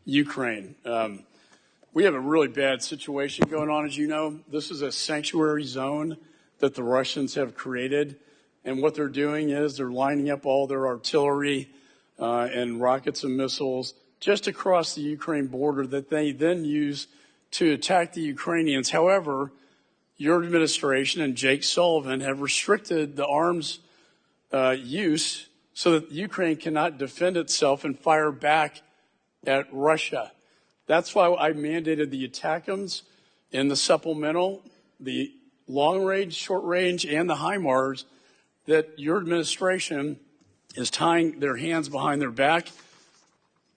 Ukraine. We have a really bad situation going on, as you know. This is a sanctuary zone that the Russians have created. And what they're doing is they're lining up all their artillery and rockets and missiles just across the Ukraine border that they then use to attack the Ukrainians. However, your administration and Jake Sullivan have restricted the arms use so that Ukraine cannot defend itself and fire back at Russia. That's why I mandated the ATACMS and the supplemental, the long range, short range, and the HIMARS, that your administration is tying their hands behind their back,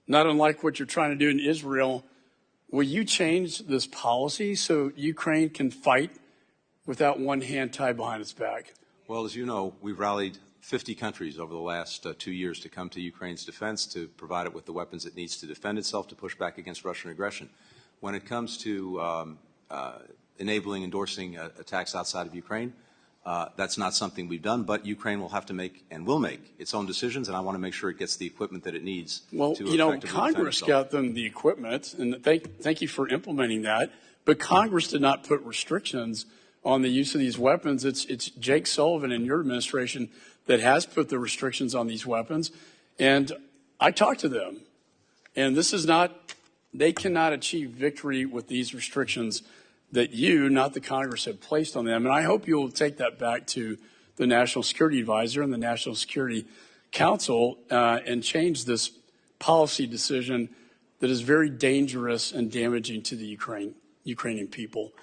not unlike what you're trying to do in Israel. Will you change this policy so Ukraine can fight without one hand tied behind its back? Well, as you know, we've rallied 50 countries over the last 2 years to come to Ukraine's defense, to provide it with the weapons it needs to defend itself, to push back against Russian aggression. When it comes to enabling, endorsing attacks outside of Ukraine, that's not something we've done, but Ukraine will have to make and will make its own decisions, and I want to make sure it gets the equipment that it needs to effectively defend itself. Congress got them the equipment, and thank you for implementing that, but Congress did not put restrictions on the use of these weapons. It's Jake Sullivan and your administration that has put the restrictions on these weapons. And I talked to them, and this is not, they cannot achieve victory with these restrictions that you, not the Congress, have placed on them. And I hope you'll take that back to the National Security Advisor and the National Security Council and change this policy decision that is very dangerous and damaging to the Ukrainian people.